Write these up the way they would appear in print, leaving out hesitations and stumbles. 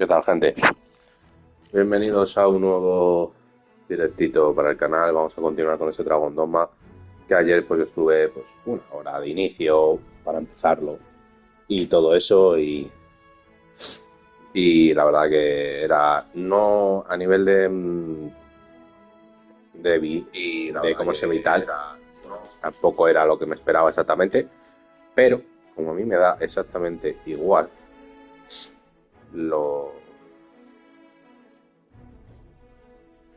¿Qué tal, gente? Bienvenidos a un nuevo directito para el canal. Vamos a continuar con ese Dogma que ayer pues estuve pues una hora de inicio para empezarlo y todo eso y la verdad que era no a nivel de cómo se ve y tal, tampoco era lo que me esperaba exactamente, pero como a mí me da exactamente igual lo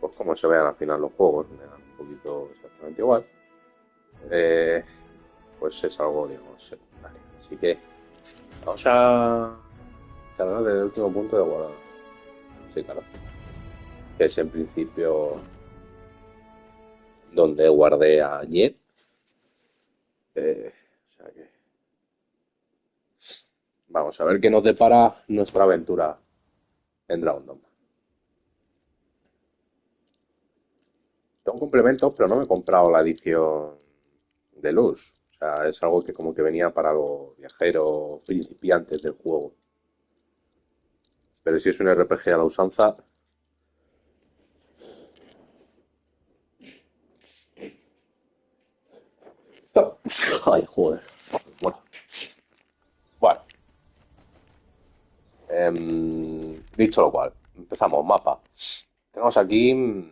pues como se vean al final los juegos, me dan un poquito exactamente igual. eh, pues es algo, digamos, secundario. Así que vamos a charlar del último punto de guardado. Sí, claro. Que es en principio donde guardé ayer. O sea que vamos a ver qué nos depara nuestra aventura en Dogma. Tengo complementos, pero no me he comprado la edición de luz. O sea, es algo que como que venía para los viajeros principiantes del juego. Pero si es un RPG a la usanza, ay, joder. Bueno, bueno. Dicho lo cual, empezamos. Mapa. Tenemos aquí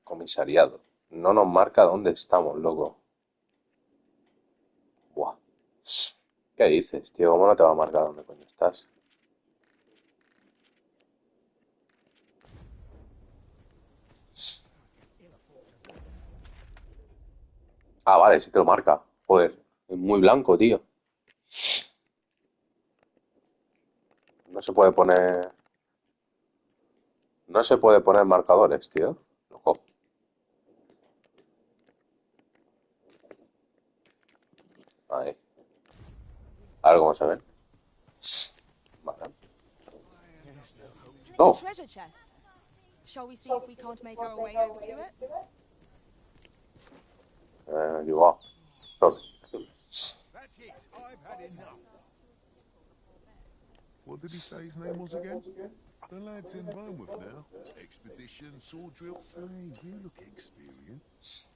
comisariado. No nos marca dónde estamos, loco. Buah. ¿Qué dices, tío? ¿Cómo no te va a marcar dónde coño estás? Ah, vale, sí te lo marca. Joder, es muy blanco, tío. No se puede poner. No se puede poner marcadores, tío. Loco. Ahí. A ver cómo se ven. Vale. A No. treasure chest. Shall we see if we can't make our way over to it? You are. Sorry. That's it. I've had enough. What did he say his name was again? The lad's in Bournemouth now. Expedition, sword drill. Say, you look experienced.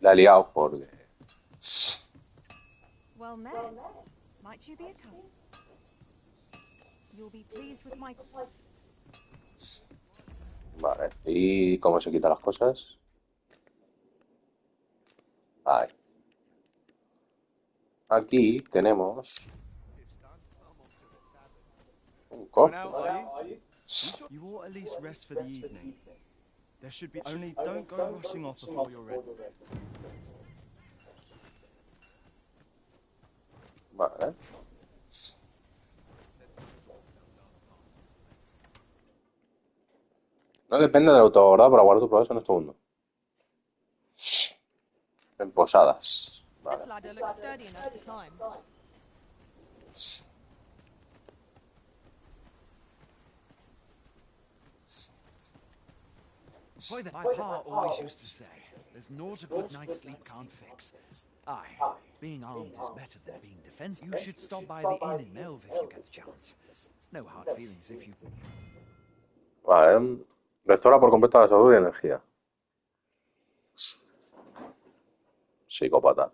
La he liado porque. Well met. Might you be accustomed? You'll be pleased with my... Vale. ¿Y cómo se quitan las cosas? Ahí. Aquí tenemos un Going cofre. out, are you? You ought at least rest for the evening. There should be only don't go rushing off before you're ready. Vale. No depende del auto, ¿verdad? Para guardar tu progreso en este mundo. En posadas. Vale. This ladder looks sturdy enough to climb. Boy, that my pa always used to say, there's naught a good night's sleep can't fix. Aye, being armed is better than being defensive. You should stop by the inn in Melv if you get the chance. No hard feelings if you... Vale. Restaura por completo la salud y energía. Psicópata.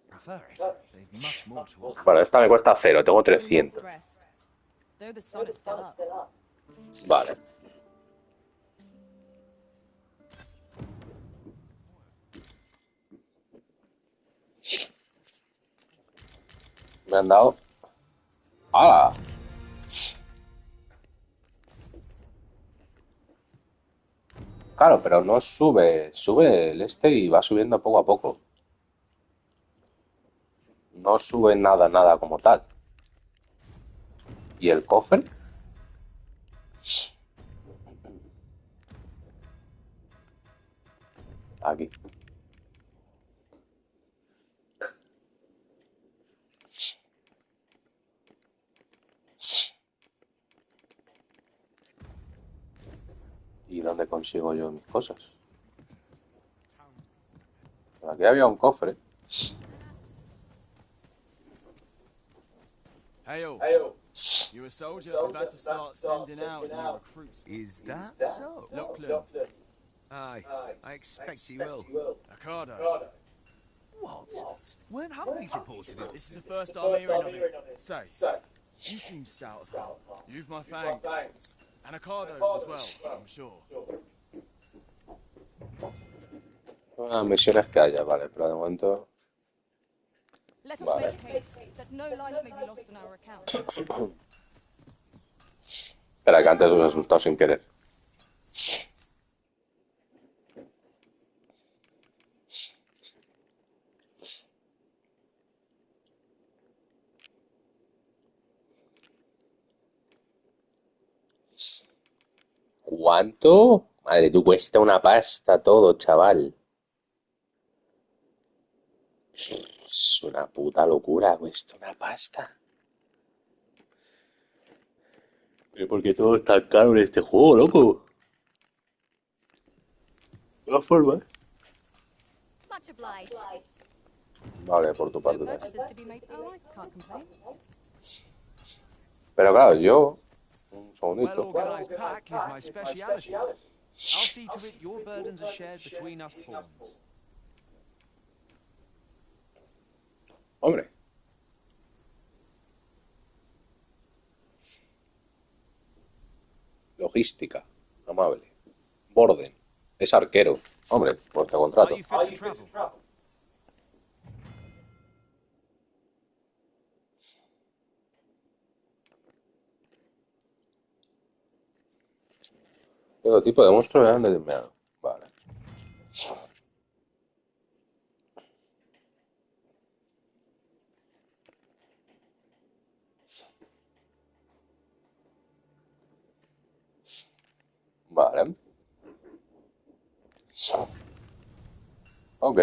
prefer it. They've much more to offer. Vale, esta me cuesta 0, tengo We 300. must rest. Though the sun is still up. Vale. Me han dado. ¡Hala! Claro, pero no sube. Sube el este y va subiendo poco a poco. No sube nada, nada como tal. ¿Y el cofre? Aquí. ¿Y dónde consigo yo mis cosas? Por aquí había un cofre. Hail. You're a soldier. We've had to start sending out new recruits. Is that so? Lachlan. Aye, I expect he will. Ricardo. What? Weren't Humvees reported in? This is the first I'm hearing of it. Say, you seem stout of heart. You've my thanks. And Ricardo's as well, I'm sure. Las misiones que haya, vale, pero de momento... Let us Vale. make haste, that no life may be lost on our account. Espera, que antes os he asustado sin querer. ¿Cuánto? Madre, tú cuesta una pasta todo, chaval. Es una puta locura, cuesta una pasta. Pero ¿por qué todo es tan caro en este juego, loco? De todas formas. Much obliged. Vale, por tu No parte también. purchases to be made. Oh, I can't complain. Pero claro, yo... Un segundito. Well-organized pack is my speciality. I'll see to it your burdens are shared between us pawns. Hombre. Logística. Amable. Borden. Es arquero. Hombre, pues te Are contrato. you fit to travel? Todo tipo de monstruos me han determinado. Vale. Vale. Ok.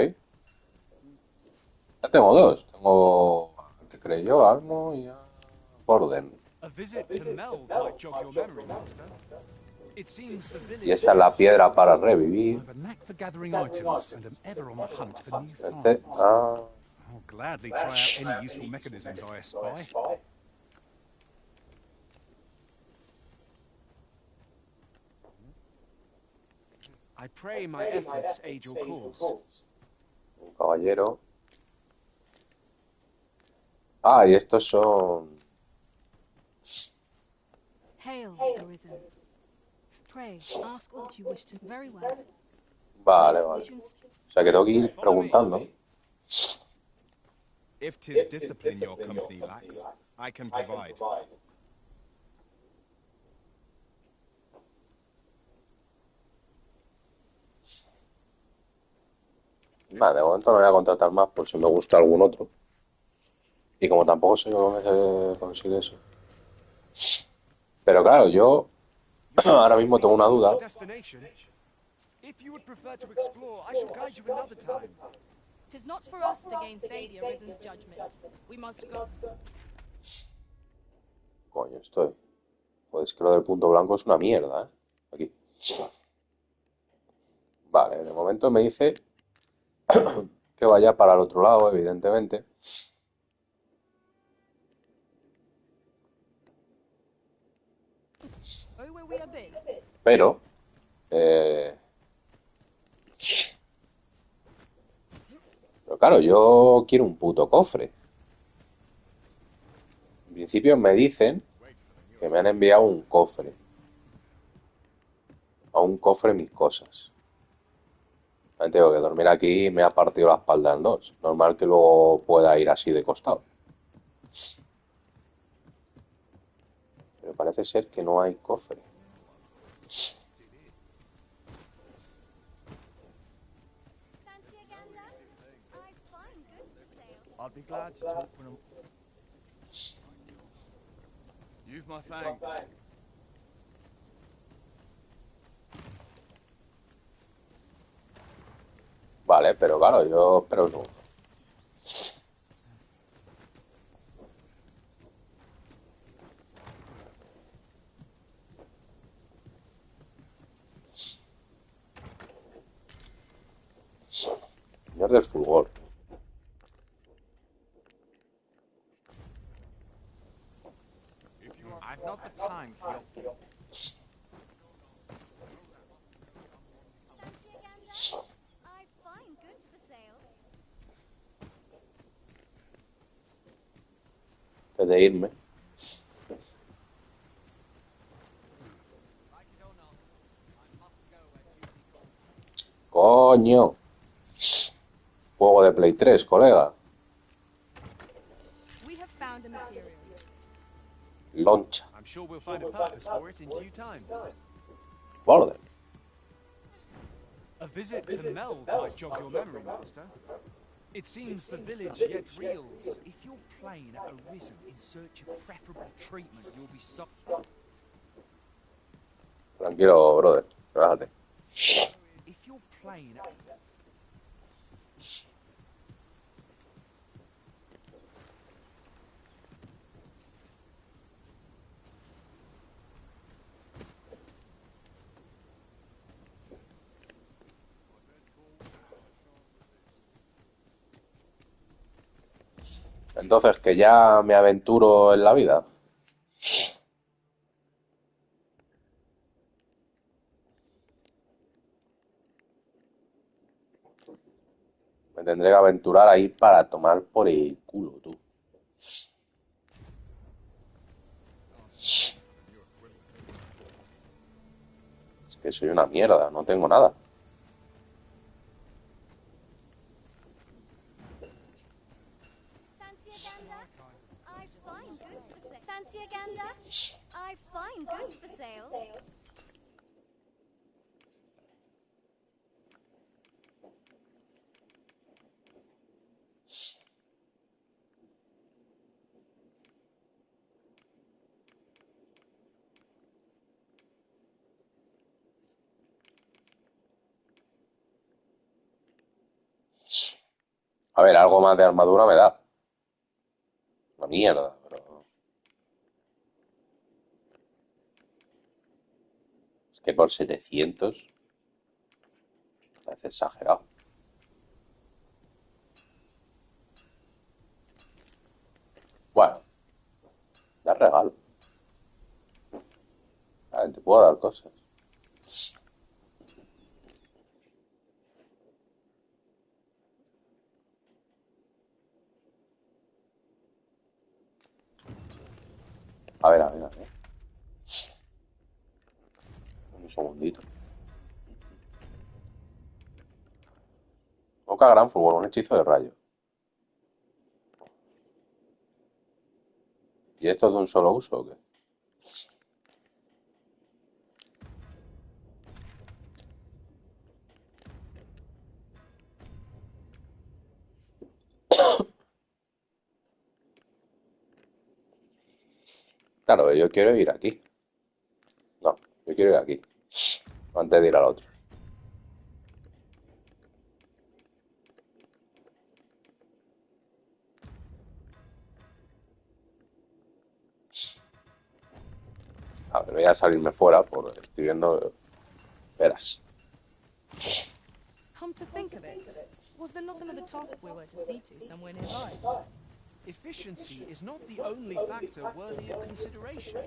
Ya tengo dos. Tengo al que creyó, Almo y a Borden. A visit to Melv might jog your memory, Master. It seems the village... Y esta es la piedra para revivir. I have a knack for gathering items and am ever on the hunt for new Este... finds. Ah... I'll gladly try out any useful mechanisms I espy. I pray my efforts aid your cause. Un caballero. Ah, y estos son... Hail, Arisen. Pray, ask all that you wish to. Very well. Vale, vale. O sea que tengo que ir preguntando. If 'tis discipline your company lacks, I can provide. Vale, de momento no voy a contratar más por si me gusta algún otro. Y como tampoco sé cómo se consigue eso. Pero claro, yo ahora mismo tengo una duda. If you would prefer to explore, I shall guide you another time. 'Tis not for us to gainsay the Arisen's judgment. We must go. Coño, estoy. Joder, es que lo del punto blanco es una mierda, ¿eh? Aquí. Vale, de momento me dice que vaya para el otro lado, evidentemente. Oh, where we are bid. Pero... Pero claro, yo quiero un puto cofre. En principio me dicen que me han enviado un cofre. A un cofre mis cosas. También tengo que dormir aquí y me ha partido la espalda en dos. Normal que luego pueda ir así de costado. Pero parece ser que no hay cofre. I'd be glad to talk when I'm... You've my thanks. Vale, pero claro, yo espero un segundo. Señor del fulgor. I've not the time for your... I find goods for sale. Antes de irme. Like it or not, I must go where duty calls. Coño. Juego de Play 3, colega. We have found a material. Loncha. I'm sure we'll find a purpose for it in due time. Border. A visit to Melv might jog your memory, Master. It seems the village yet reels. If your plane are arisen in search of preferable treatment, you'll be so... Tranquilo, brother. Relájate. If your plane... Entonces, que ya me aventuro en la vida. Me tendré que aventurar ahí para tomar por el culo, tú. Es que soy una mierda, no tengo nada. Fancy a gander? I find goods for sale. Fancy a gander? I find goods for sale. A ver, algo más de armadura me da. Una mierda, pero... Es que por 700... Parece exagerado. Bueno. Da regalo. A ver, te puedo dar cosas. A ver, a ver, a ver. Un segundito. Boca gran fulgor, un hechizo de rayo. ¿Y esto es de un solo uso o qué? Claro, yo quiero ir aquí. No, yo quiero ir aquí. Antes de ir al otro. A ver, voy a salirme fuera porque estoy viendo... Verás. Come to think of it, was there not another task we were to see to somewhere nearby? Efficiency is not the only factor worthy of consideration.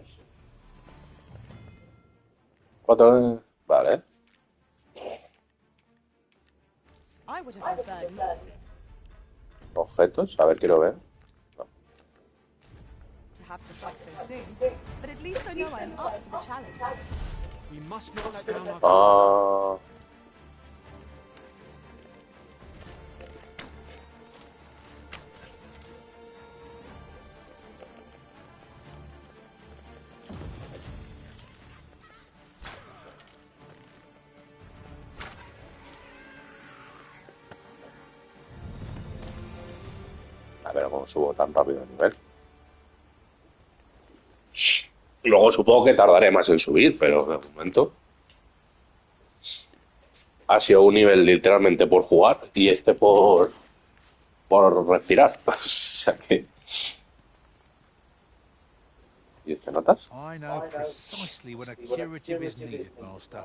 Cuatro... Vale. I would have preferred more. Objetos. A ver, quiero ver. To have to fight so soon, but at least I know I am up to the challenge. We must not let down our Ah... A ver cómo subo tan rápido el nivel. Luego supongo que tardaré más en subir, pero de momento ha sido un nivel literalmente por jugar y este por respirar. O sea que... ¿Y este notas? I know precisely when a curative is needed, Master.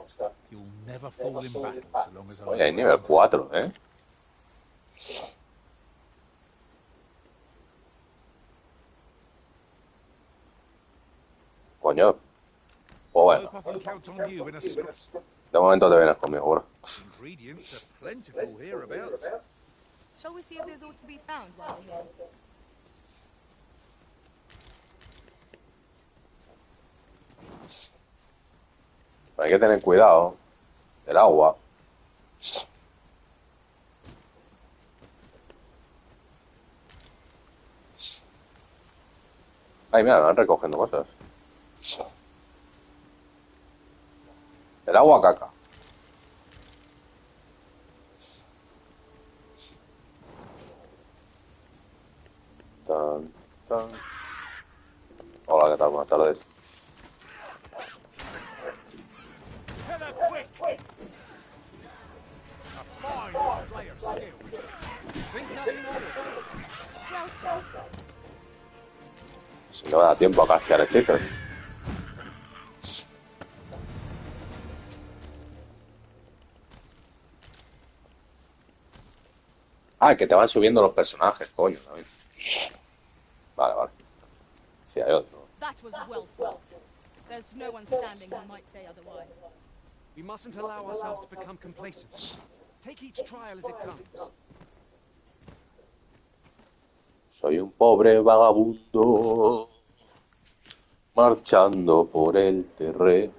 You'll never fall in battle so long as Oye, hay I'm nivel around. 4, ¿eh? Coño. Pues bueno. Hope I can count on you in a De momento te vienes conmigo, bro. Ingredients are plentiful hereabouts. Shall we see if there's aught to be found while we're here? Hay que tener cuidado. El agua. Ay, mira, van recogiendo cosas. El agua caca. Tan, tan. Hola, ¿qué tal? Buenas tardes. Si no me da tiempo a castear hechizos. Ah, que te van subiendo los personajes, coño, también. Vale, vale. Sí, hay otro. That was well fought. There's no one standing who might say otherwise. We mustn't allow ourselves to become complacent. Take each trial as it comes. Soy un pobre vagabundo marchando por el terreno.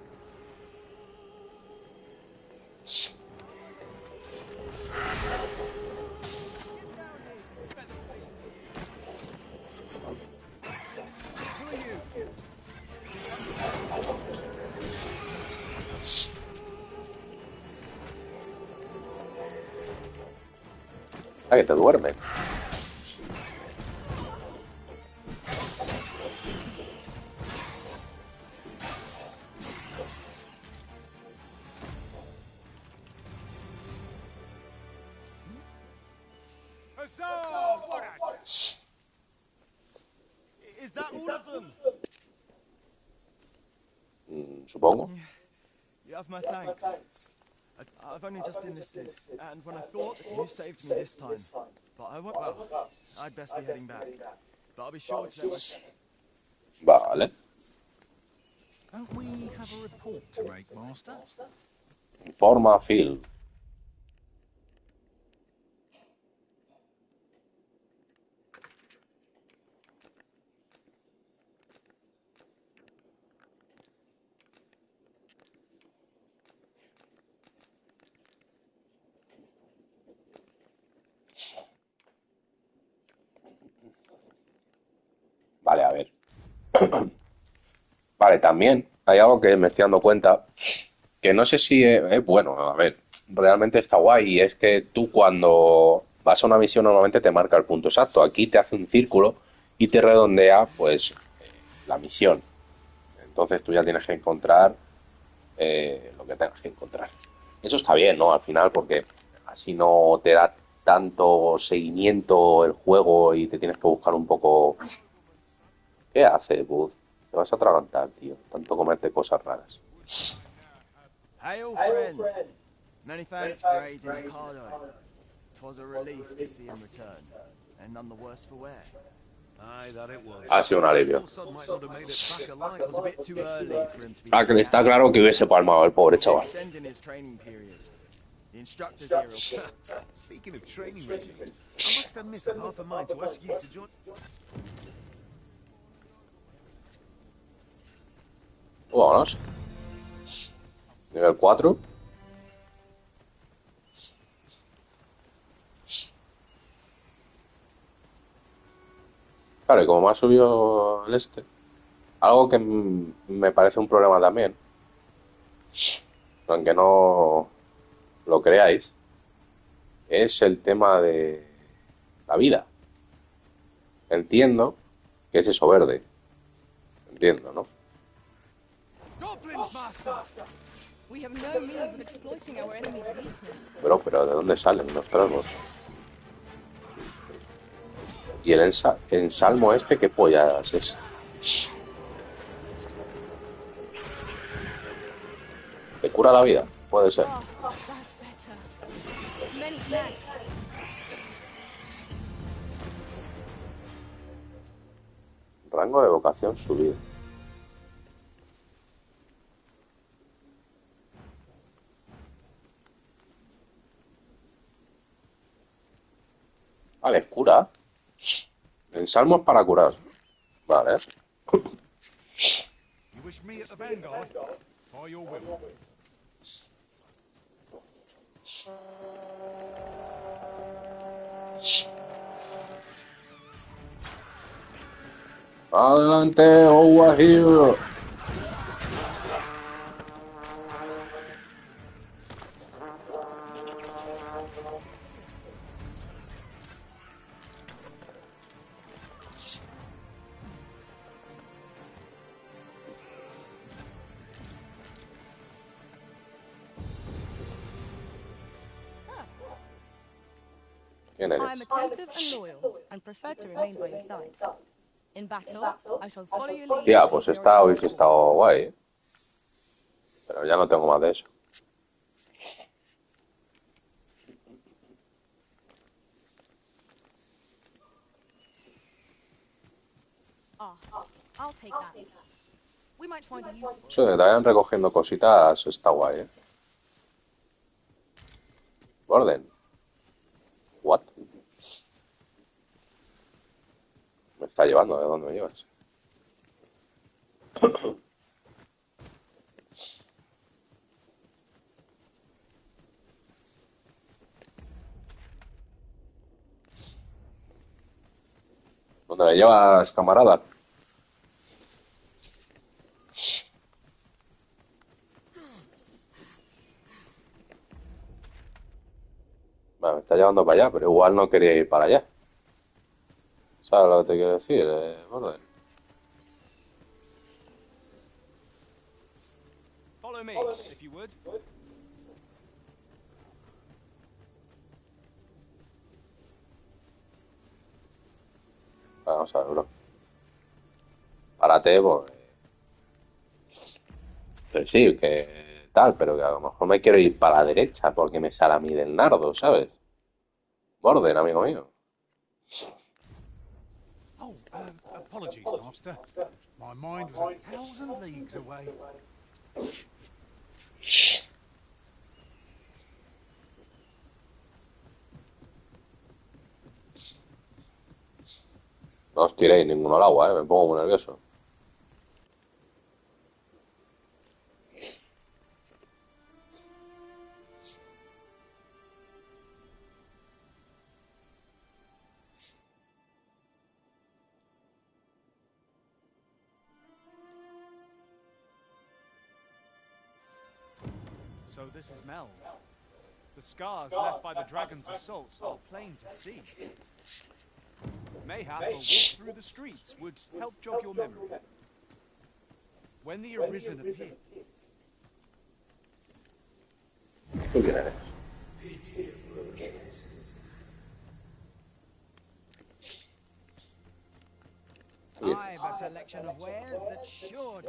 Ah, que te duermes. Is that all of them? Supongo. You have my thanks. I've only just enlisted, and when I thought that you saved me this time, but I won't. Well, I'd best be heading back. But I'll be sure to let Vale. Don't we have a report to make, Master? Informa Phil. Vale, a ver. Vale, también hay algo que me estoy dando cuenta, que no sé si es bueno, a ver, realmente está guay, y es que tú cuando vas a una misión normalmente te marca el punto exacto. Aquí te hace un círculo y te redondea, pues, la misión. Entonces tú ya tienes que encontrar lo que tengas que encontrar. Eso está bien, ¿no? Al final, porque así no te da tanto seguimiento el juego y te tienes que buscar un poco. ¿Qué haces, Buzz? Te vas a atragantar, tío. Tanto comerte cosas raras. Hail, friend. Many thanks for aiding Ricardo. 'Twas a relief to see him return, and none the worse for wear. Aye, that it was. Ha sido un alivio. Might not have made it back alive. It was a bit too early for him to be Está claro que hubiese palmado el pobre chaval. extending his training period. The instructors here will... Speaking of training regimes, I must admit I've half a mind to ask you to join. Vámonos. Nivel 4. Claro, y como me ha subido el algo que me parece un problema también, aunque no lo creáis, es el tema de la vida. Entiendo que es eso verde. Entiendo, ¿no? Goblins, Master! We have no means of exploiting our enemy's weakness. Pero ¿de dónde salen los trasgos? Y el ensalmo este, ¿qué polladas es? ¿Te cura la vida? Puede ser. Oh, that's better. Many thanks. Rango de vocación subido. Vale, cura. El salmo es para curar. Vale. You wish me at the vanguard? By your will. Adelante, over here. ¿Quién I am eres? attentive and loyal, and prefer to remain by your side. In battle, I shall follow your lead. Tía, pues in your esta attempts hubiese to estado guay, ¿eh? Pero ya no tengo más de eso. I'll take that. We might find a use for Eso de que te vayan recogiendo cositas está guay, ¿eh? Orden. What? Me está llevando, ¿de dónde me llevas? ¿Dónde me llevas, camarada? Vale, me está llevando para allá, pero igual no quería ir para allá. ¿Sabes lo que te quiero decir? Orden. Follow me, if you would. Vamos a ver, bro. Párate, pues. Pues sí, que tal, pero que a lo mejor me quiero ir para la derecha porque me sale a mí del nardo, ¿sabes? Orden, amigo mío. Oh, apologies, Master. My mind was 1,000 leagues away. No os tiréis ninguno al agua, me pongo muy nervioso. So this is Melv. The scars left by the dragon's assault are plain to see. Mayhap a walk through the streets would help jog your memory. When the Arisen appeared, ¿Tú quién eres? I've a selection of wares that should.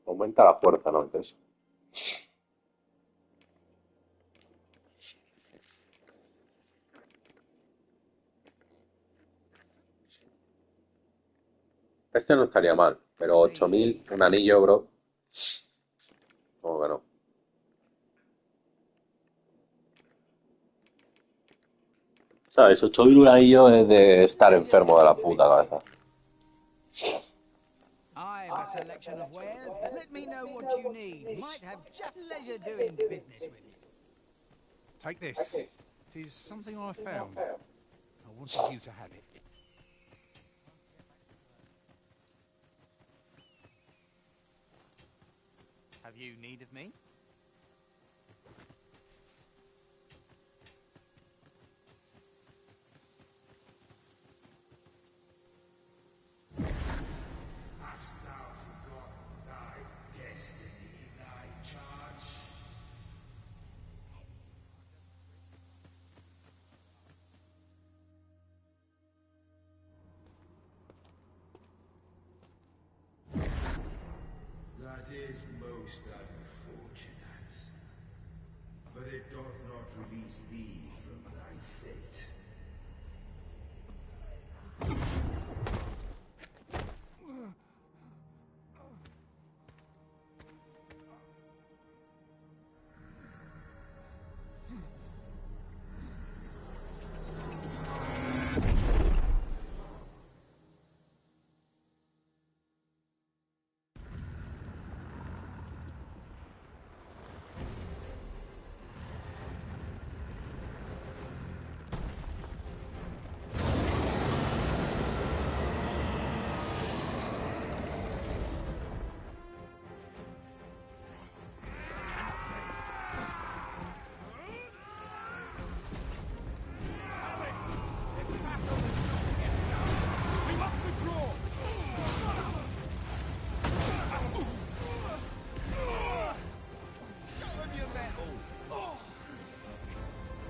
Aumenta la fuerza, ¿no? Entonces. Este no estaría mal, pero 8000, un anillo, bro. ¿Cómo que no? ¿Sabes? 8000 un anillo es de estar enfermo de la puta cabeza. I've a selection of wares that let me know what you need. Might have just leisure doing business with you. Take this. It is something I found. I wanted you to have it. have you need of me? Hast thou forgotten thy destiny, thy charge? That is most unfortunate. But but it doth not release thee from thy fate.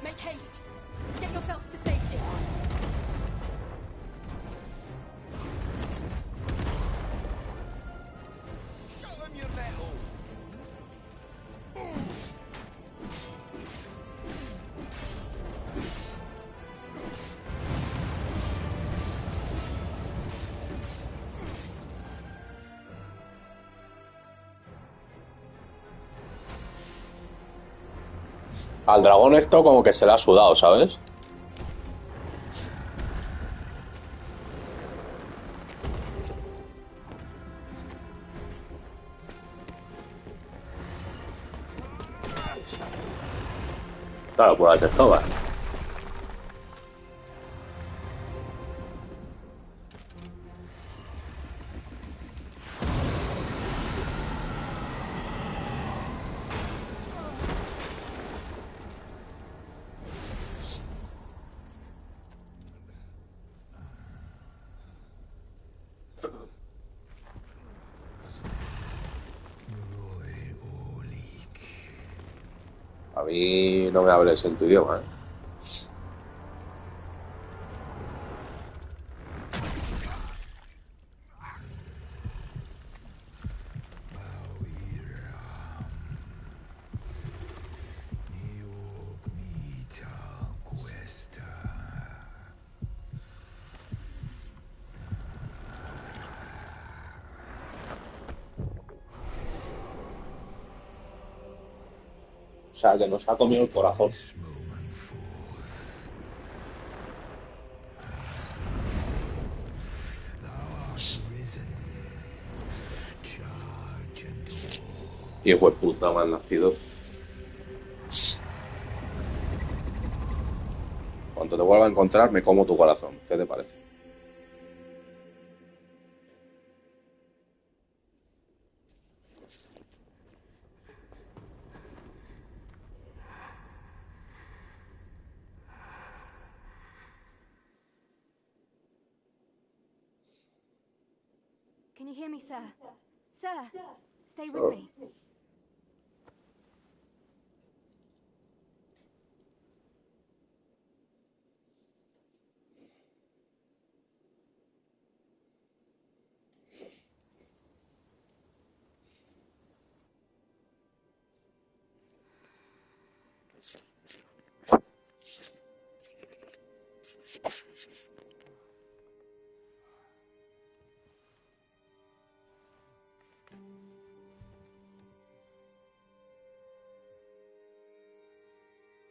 Make haste! Get yourselves to safety! Show them your metal! Al dragón esto como que se le ha sudado, ¿sabes? Claro, puede hacer todas. A mí no me hables en tu idioma, ¿eh? O sea, que nos ha comido el corazón. Hijo de puta, me han nacido. Cuando te vuelva a encontrar, me como tu corazón. ¿Qué te parece? Can you hear me, sir? Sir, stay Sure. with me.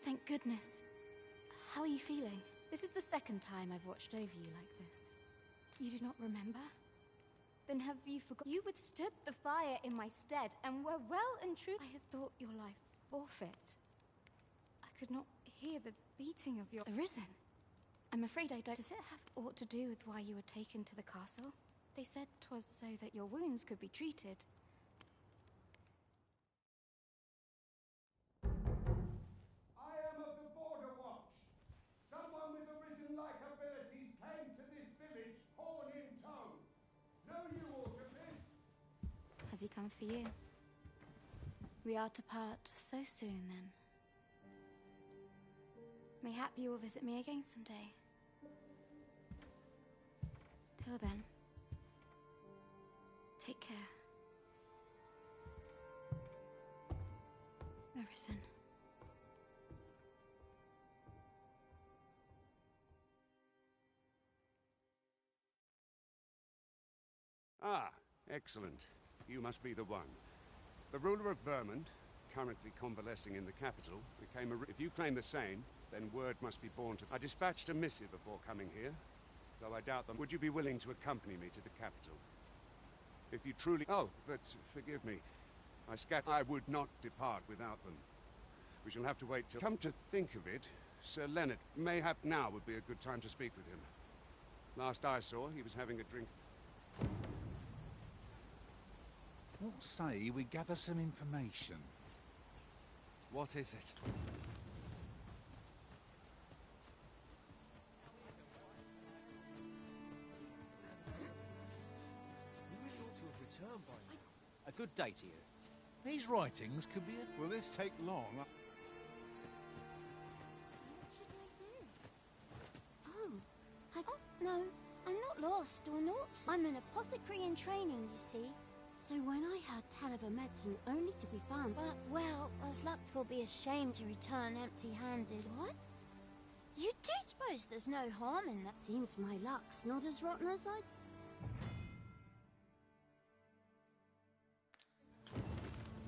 Thank goodness. How are you feeling? This is the second time I've watched over you like this. You do not remember? Then have you forgotten? You withstood the fire in my stead and were well and true. I had thought your life forfeit. I could not hear the beating of your arisen. I'm afraid I don't. Does it have aught to do with why you were taken to the castle? They said 'twas so that your wounds could be treated. I am of the Border Watch. Someone with arisen-like abilities came to this village, horn in tow. Know you aught of this? Has he come for you? We are to part so soon, then. Mayhap you will visit me again someday. Till then, take care. Arisen. Ah, excellent. You must be the one. The ruler of Vermont, currently convalescing in the capital, became a... If you claim the same, then word must be borne to... I dispatched a missive before coming here, though I doubt them. Would you be willing to accompany me to the capital? If you truly... Oh, but forgive me. I would not depart without them. We shall have to wait till... Come to think of it, Sir Leonard, mayhap now would be a good time to speak with him. Last I saw, he was having a drink... What say we gather some information? What is it? You really ought to have returned by now. A good day to you. These writings could be a... Will this take long? What should I do? Oh, no, I'm not lost or not. I'm an apothecary in training, you see. So when I had tell of a medicine only to be found, but, well, as luck will be ashamed to return empty-handed. What? You do suppose there's no harm in that? Seems my luck's not as rotten as I...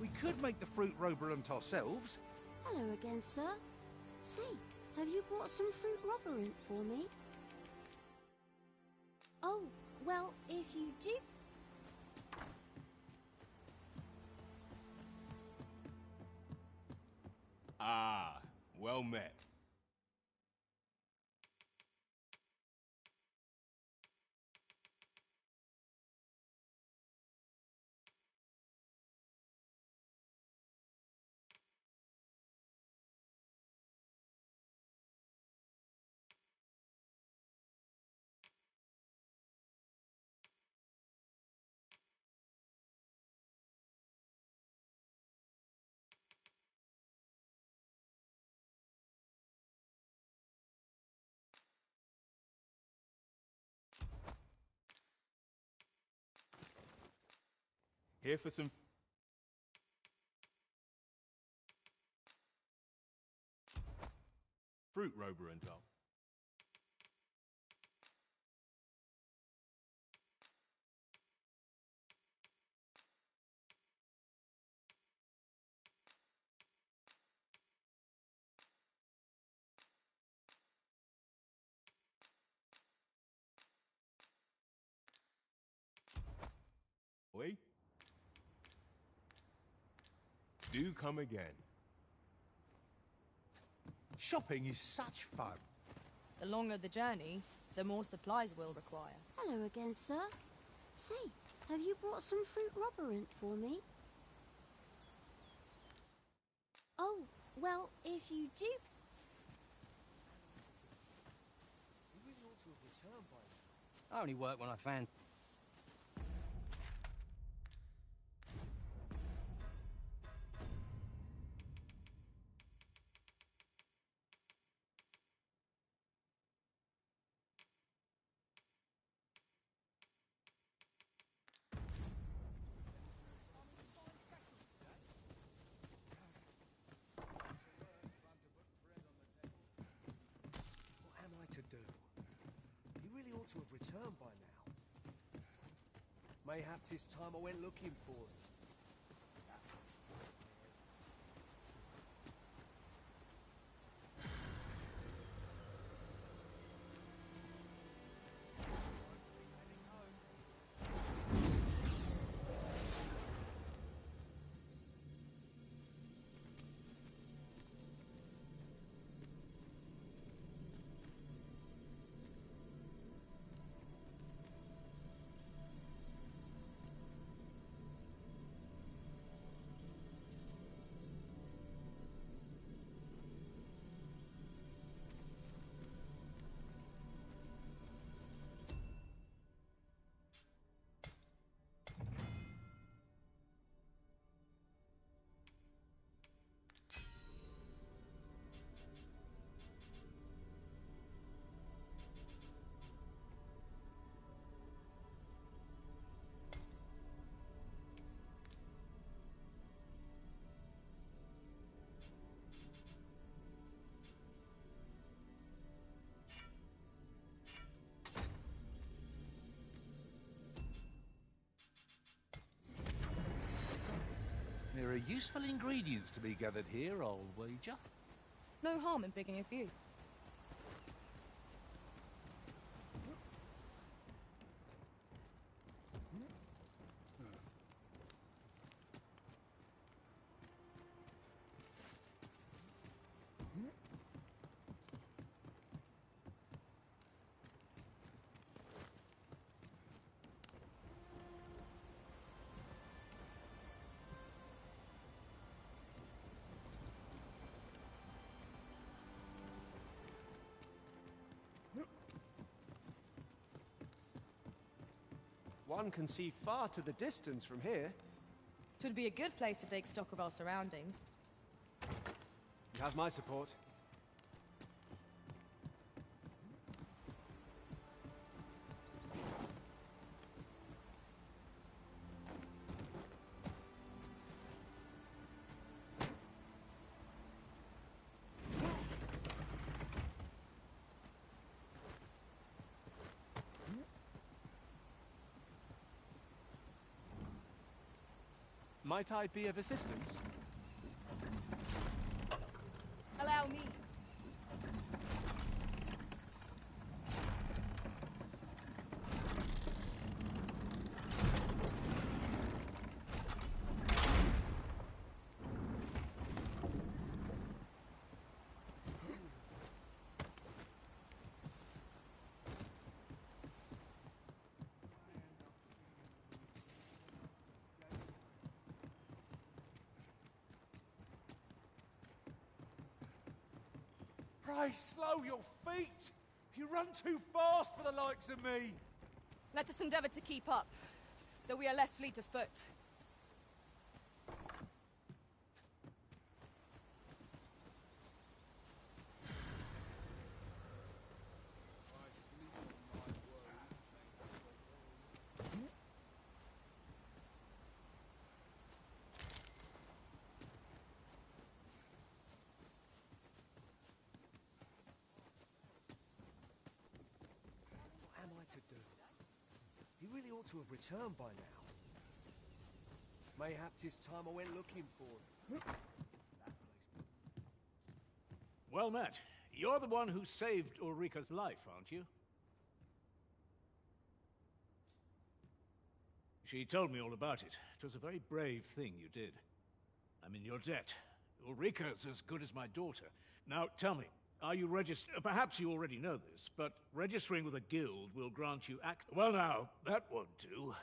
We could make the fruit roborant ourselves. Hello again, sir. Say, have you brought some fruit roborant for me? Oh, well, if you do... Ah, well met. Here for some... fruit roborant. Oi? Do come again. Shopping is such fun. The longer the journey, the more supplies we'll require. Hello again, sir. Say, have you brought some fruit roborant for me? Oh, well, if you do... You really ought to have returned by now. I only work when I fancy. What am I to do? You really ought to have returned by now. Mayhap 'tis time I went looking for him. are useful ingredients to be gathered here, I'll wager. No harm in picking a few. One can see far to the distance from here. Twould be a good place to take stock of our surroundings. You have my support. Might I be of assistance? Allow me. Pray slow your feet! You run too fast for the likes of me! Let us endeavour to keep up, though we are less fleet of foot. What am I to do? He really ought to have returned by now. Mayhap 'tis time I went looking for him. Well met. You're the one who saved Ulrika's life, aren't you? She told me all about it. It was a very brave thing you did. I'm in your debt. Ulrika's as good as my daughter. Now, tell me, are you registered? Perhaps you already know this, but registering with a guild will grant you Well now, that won't do.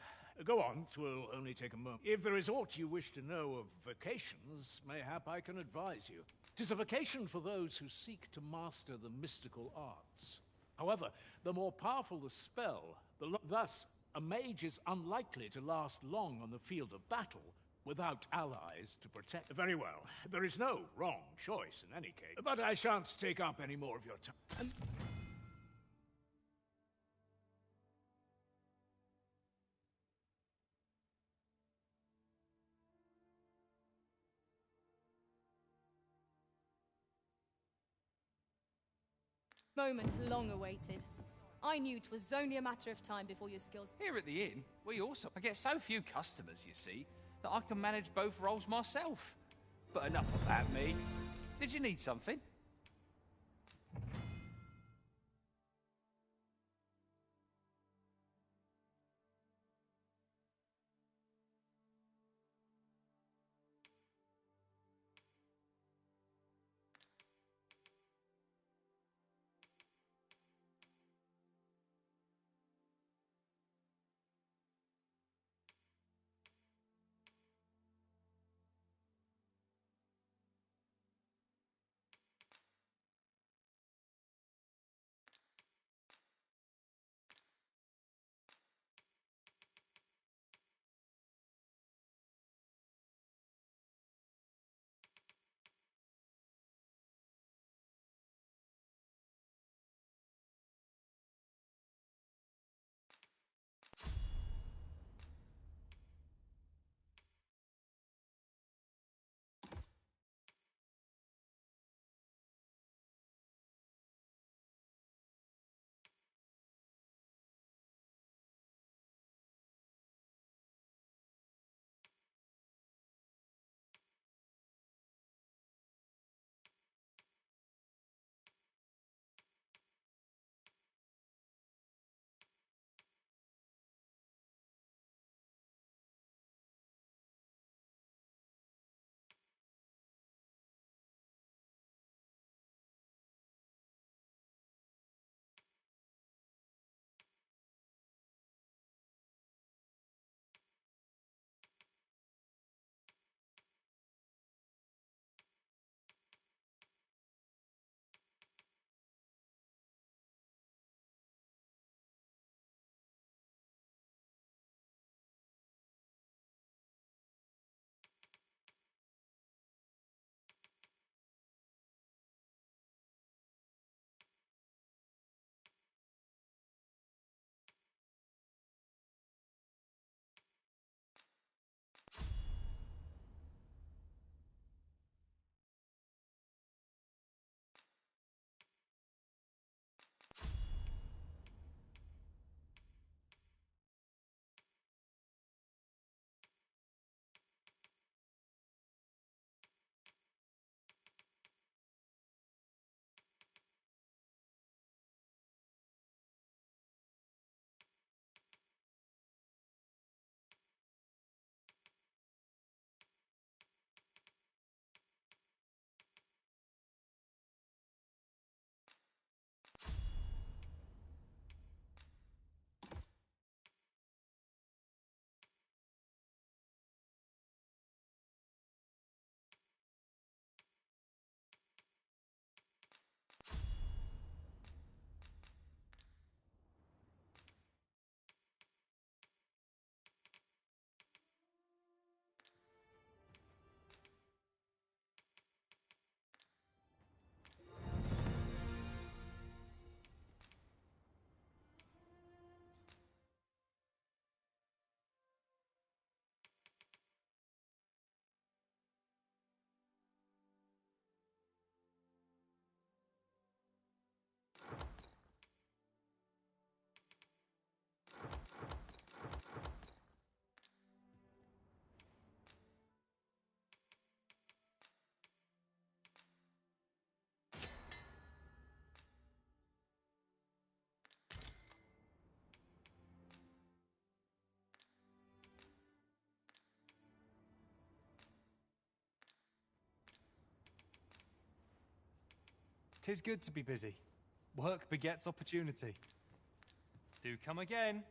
Go on, 'twill only take a moment. If there is aught you wish to know of vocations, mayhap I can advise you. 'Tis a vocation for those who seek to master the mystical arts. However, the more powerful the spell, thus a mage is unlikely to last long on the field of battle without allies to protect. Very well. There is no wrong choice in any case. But I shan't take up any more of your time. Moment long awaited. I knew 'twas only a matter of time before your skills... Here at the inn, I get so few customers, you see, that I can manage both roles myself. But enough about me. Did you need something? 'Tis good to be busy. Work begets opportunity. Do come again.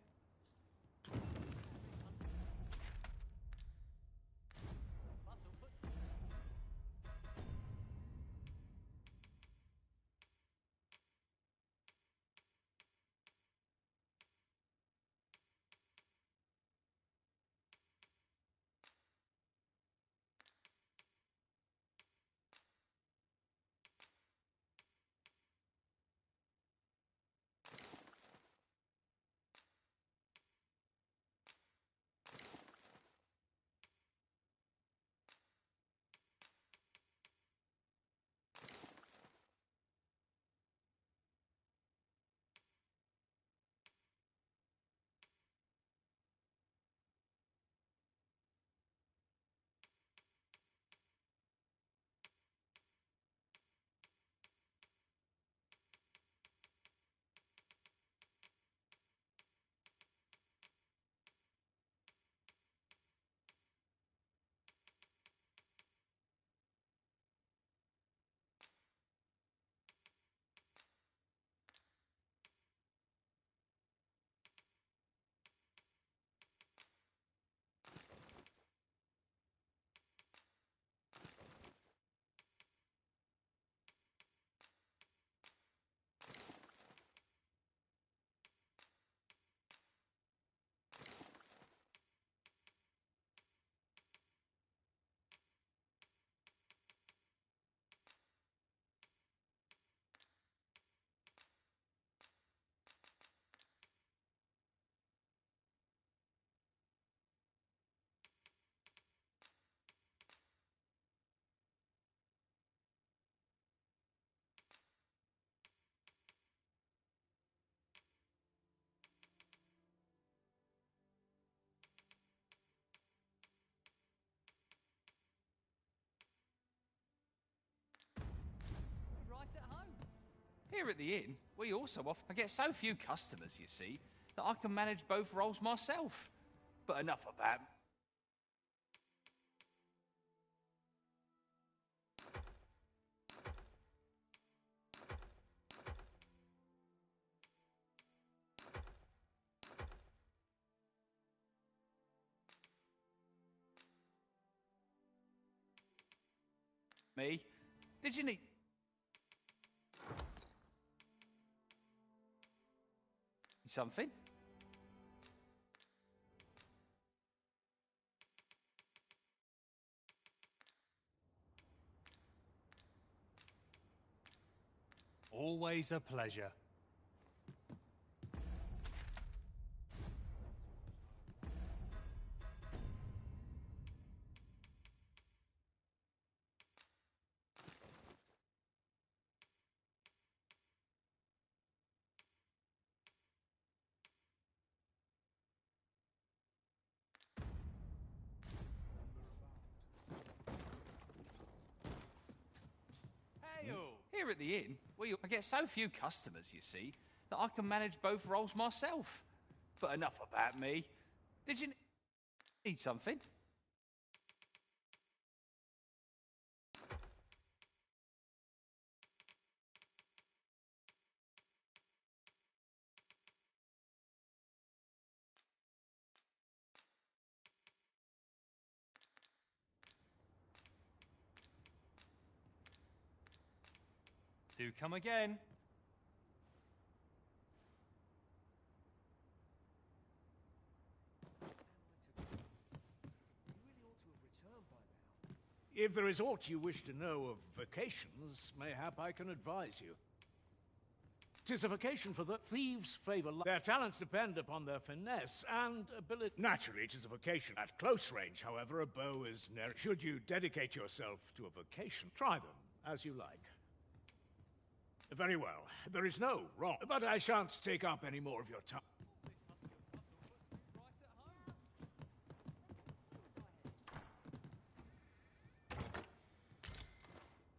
Here at the inn, we also offer... I get so few customers, you see, that I can manage both roles myself. But enough about... Me? Did you need... Something? Always a pleasure. Here at the inn, I get so few customers, you see, that I can manage both roles myself. But enough about me. Did you need something? Do come again. If there is aught you wish to know of vacations, mayhap I can advise you. 'Tis a vacation for the thieves favour their talents depend upon their finesse and ability. Naturally, it is a vacation at close range. However, a bow is never. Should you dedicate yourself to a vacation, try them as you like. Very well. There is no wrong, but I shan't take up any more of your time.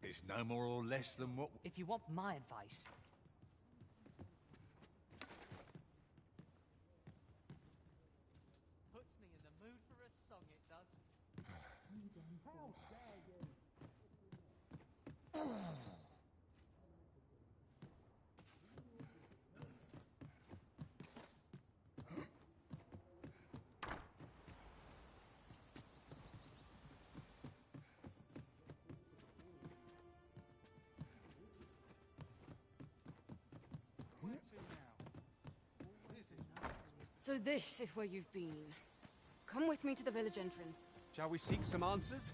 It's no more or less than what... If you want my advice... Puts me in the mood for a song, it does. How dare you! So this is where you've been. Come with me to the village entrance. Shall we seek some answers?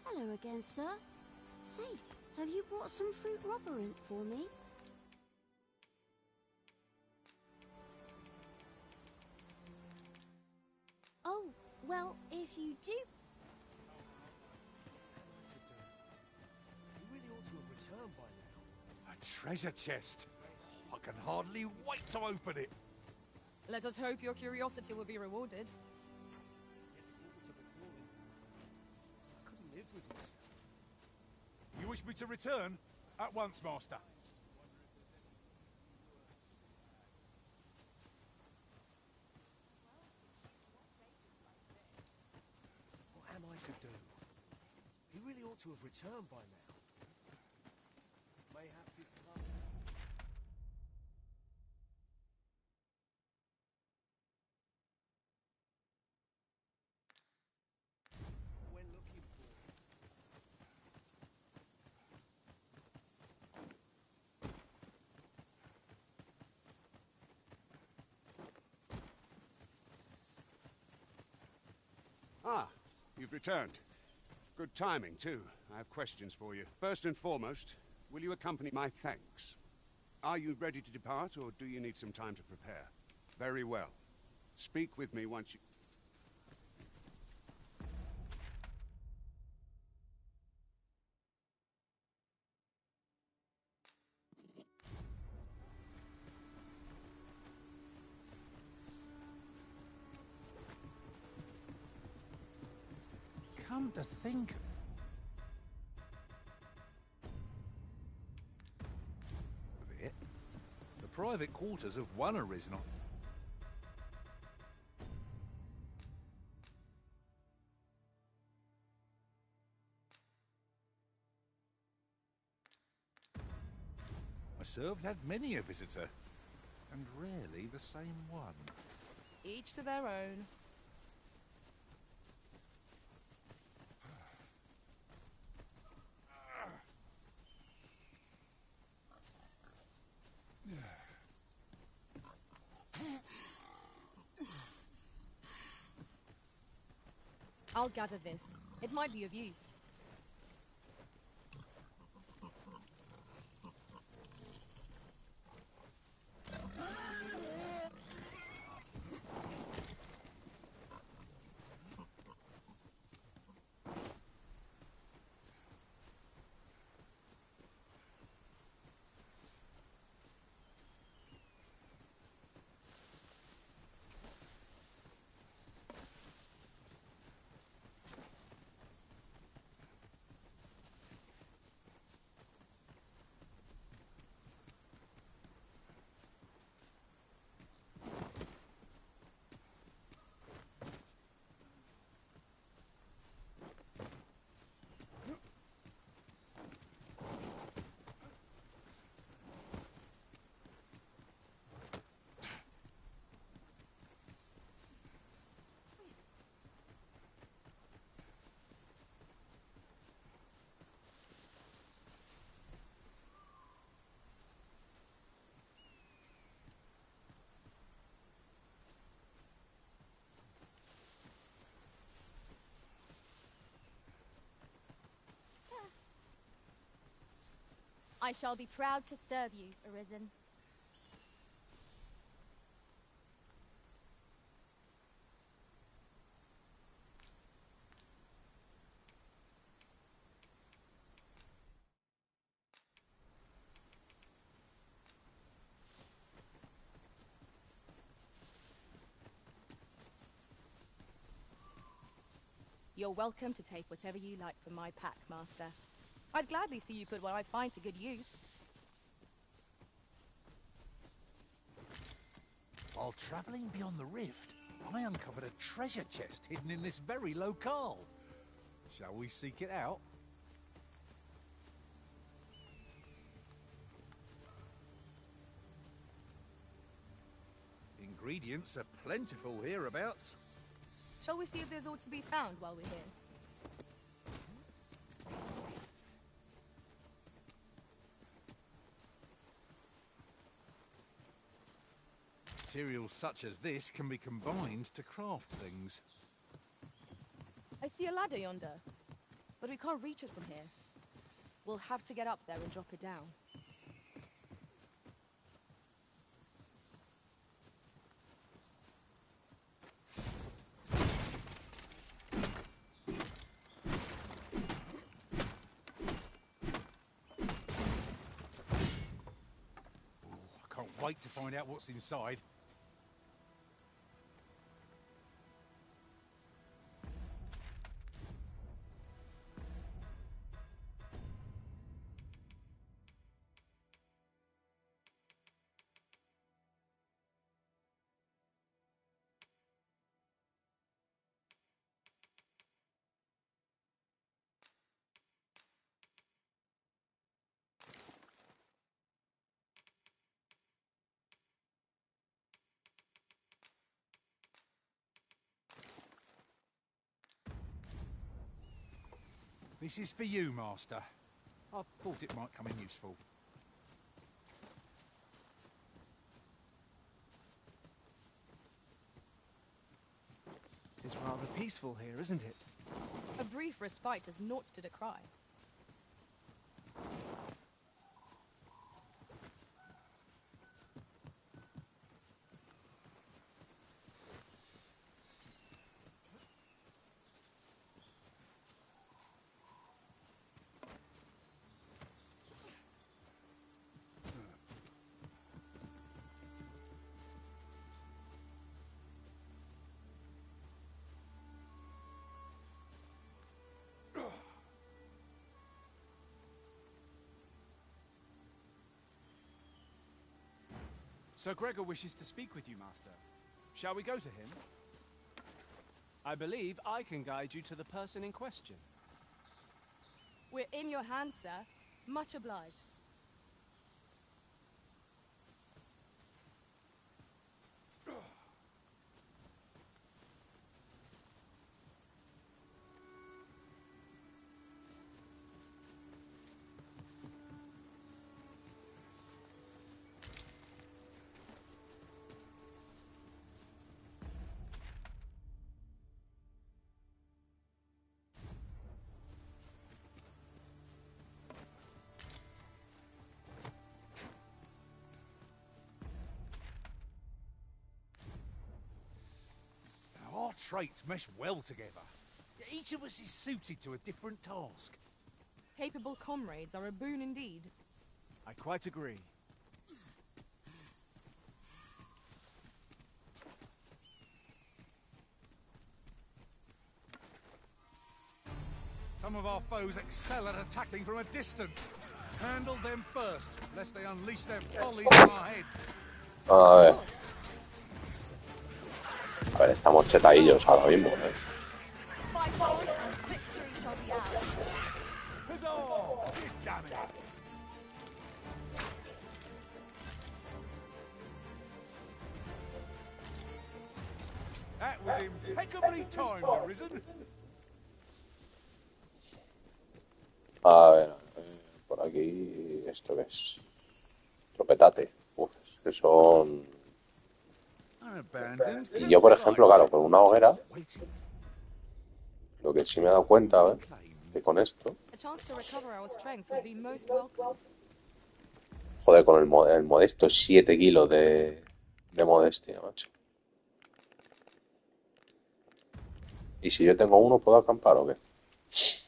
Hello again, sir. Say, have you brought some fruit robberant for me? Oh, well, if you do... You really ought to have returned by now. A treasure chest. I can hardly wait to open it. Let us hope your curiosity will be rewarded. I couldn't live with myself. You wish me to return? At once, Master. What am I to do? He really ought to have returned by now. Mayhaps his time... When looking for him. Ah, you've returned. Good timing, too. I have questions for you. First and foremost, will you accompany my thanks? Are you ready to depart, or do you need some time to prepare? Very well. Speak with me once you... Come to think Of it, the private quarters of one arisen on. I served had many a visitor, and rarely the same one. Each to their own. I'll gather this. It might be of use. I shall be proud to serve you, Arisen. You're welcome to take whatever you like from my pack, Master. I'd gladly see you put what I find to good use. While travelling beyond the rift, I uncovered a treasure chest hidden in this very locale. Shall we seek it out? Ingredients are plentiful hereabouts. Shall we see if there's aught to be found while we're here? Materials such as this can be combined to craft things. I see a ladder yonder, but we can't reach it from here. We'll have to get up there and drop it down. I can't wait to find out what's inside. This is for you, Master. I thought it might come in useful. It's rather peaceful here, isn't it? A brief respite is naught to decry. Sir Gregor wishes to speak with you, Master. Shall we go to him? I believe I can guide you to the person in question. We're in your hands, sir. Much obliged. Our traits mesh well together. Each of us is suited to a different task. Capable comrades are a boon indeed. I quite agree. Some of our foes excel at attacking from a distance. Handle them first, lest they unleash their follies on our heads. A ver, estamos chetadillos ahora mismo, ¿eh? Fight on, and victory shall be ours. Huzzah! Damn it! That was impeccably timed, Arisen. A ver, por aquí, ¿esto qué es? Tropetate. Uf, que son... Y yo, por ejemplo, claro, con una hoguera, lo que sí me he dado cuenta, ¿eh? Que con esto... A chance to recover our strength would be most welcome. Joder, con el modesto 7 kilos de modestia, macho. ¿Y si yo tengo uno, puedo acampar o qué? Sí.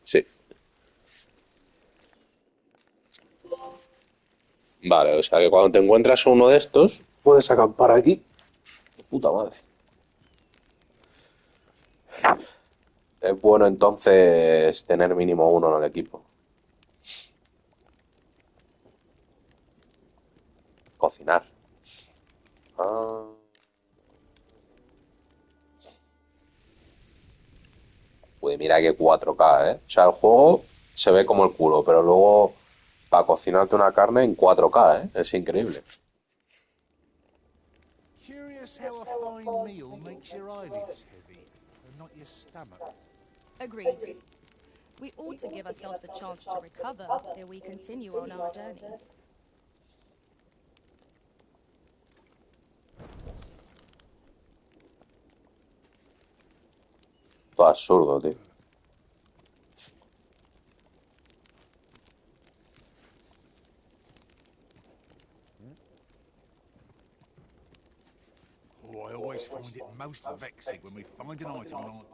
Sí. Vale, o sea que cuando te encuentras uno de estos, puedes acampar aquí. Puta madre. Es bueno entonces tener mínimo uno en el equipo. Cocinar. Ah. Pues mira que 4K, ¿eh? O sea, el juego se ve como el culo, pero luego para cocinarte una carne en 4K, ¿eh? Es increíble. Curious how a fine meal makes your eyelids heavy, and not your stomach. Agreed. We ought to give ourselves a chance to recover ere we continue on our journey. Todo absurdo, tío. Oh, I always find it most vexing when we find an item on our journey.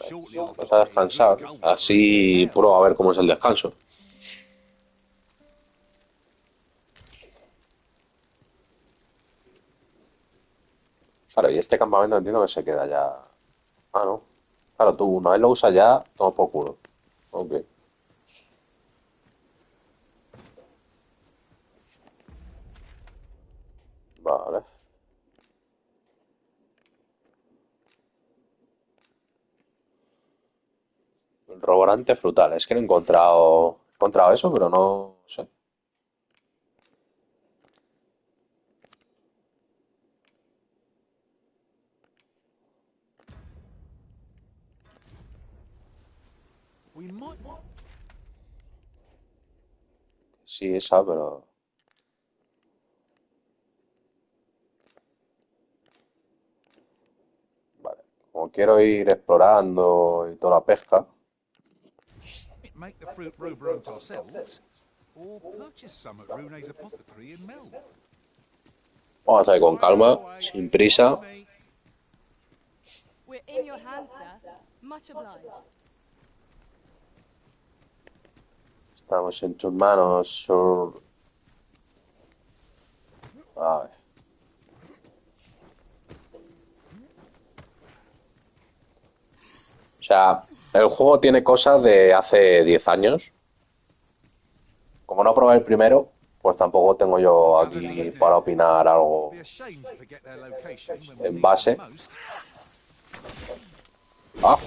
Shortly Vamos after a paying descansar. good gold for Así pruebo a ver cómo es el descanso. Claro, y este campamento entiendo que se queda ya. Ah, no. Claro, tú una vez lo usas ya, todo por culo. Ok. Vale. El roborante frutal. Es que no he encontrado eso, pero no sé. We might. Sí, esa, pero. Vale. Como quiero ir explorando y toda la pesca. Make the fruit roberant ourselves, or purchase some at Rune's apothecary in Melv. Vamos a ir con calma, sin prisa. We're in your hands, sir. Much obliged. Estamos en tus manos, Sur. A ver. O sea, el juego tiene cosas de hace 10 años. Como no probé el primero, pues tampoco tengo yo aquí para opinar algo en base. Ah.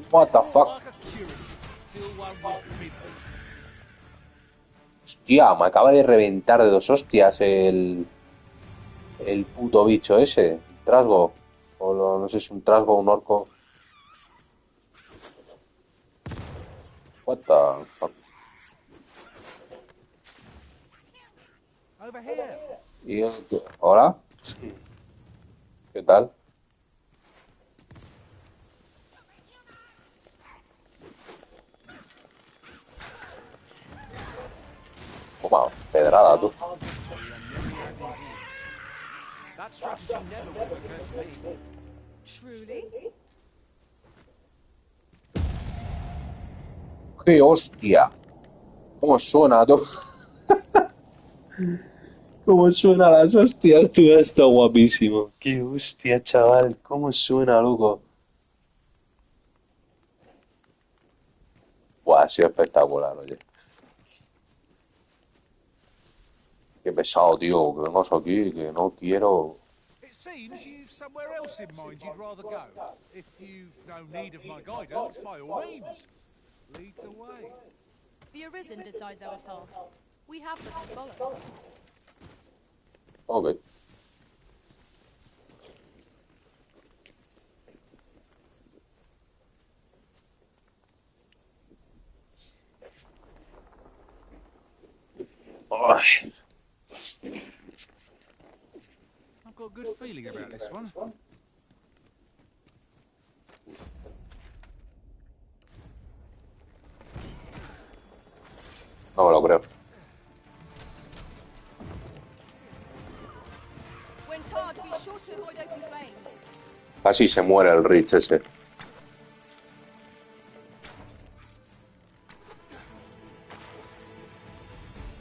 What the fuck. Hostia, me acaba de reventar de 2 hostias el puto bicho ese, el trasgo. O no sé si es un trasgo o un orco. What the fuck. Y ¿hola? ¿Qué tal? Toma, pedrada, tú. That strategy never would have occurred to me. Truly? ¡Qué hostia! ¿Cómo suena, tú? ¿Cómo suena las hostias, tú? Está guapísimo. ¡Qué hostia, chaval! ¿Cómo suena, loco? Buah, ha sido espectacular, oye. Qué pesado, tío. Que vengas aquí, que no quiero... It seems you've somewhere else in mind you'd rather go. If you've no need of my guidance, by all means, lead the way. The Arisen decides our path. We have but to follow. Ok. Ay. I've got a good feeling about this one. No me lo creo. When tarred, be sure to avoid open flame. Casi se muere el Rich ese.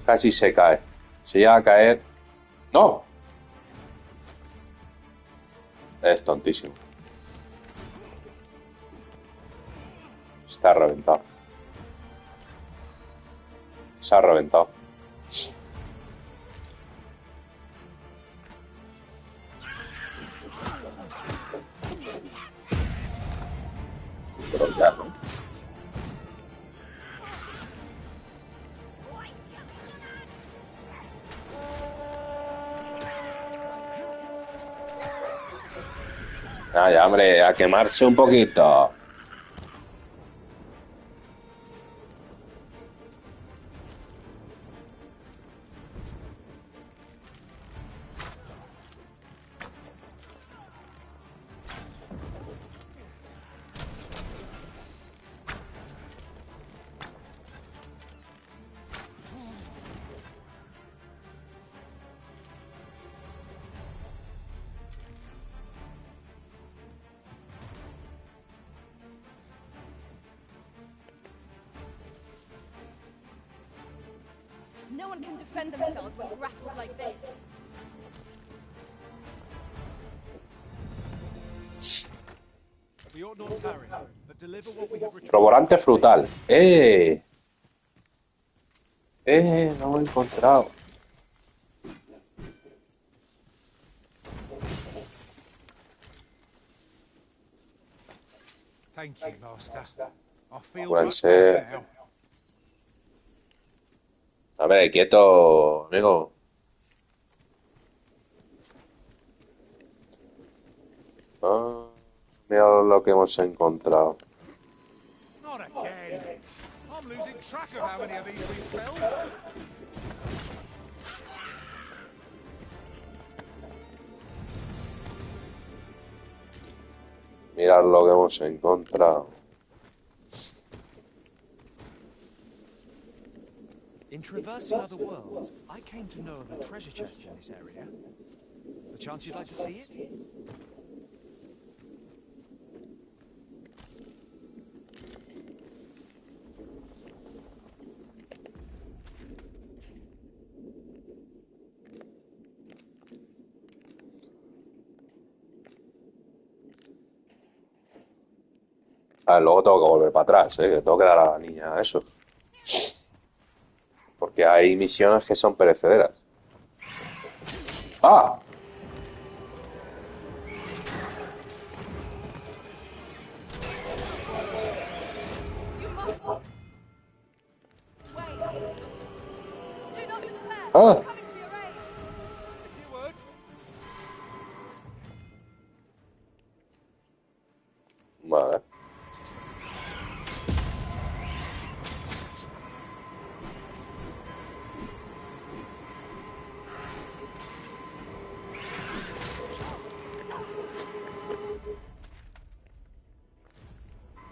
Casi se cae. Se llega a caer. ¡No! Es tontísimo. Está reventado. Se ha reventado. Pero ya, ¿no? Vaya, hombre, a quemarse un poquito. No one can defend themselves when grappled like this. We ought not tarry, but deliver what we have retrieved. Roborante frutal. No lo he encontrado. Thank you, Master. I feel much Apúrense. better now. Hombre, quieto, amigo. Mira lo que hemos encontrado. Not again. I'm losing track of how many of these we've felled. Mirad lo que hemos encontrado. In traversing other worlds, I came to know of a treasure chest in this area. A chance you'd like to see it? Luego tengo que volver para atrás, que tengo que dar a la niña eso. Porque hay misiones que son perecederas. ¡Ah! ¡Ah! Vale.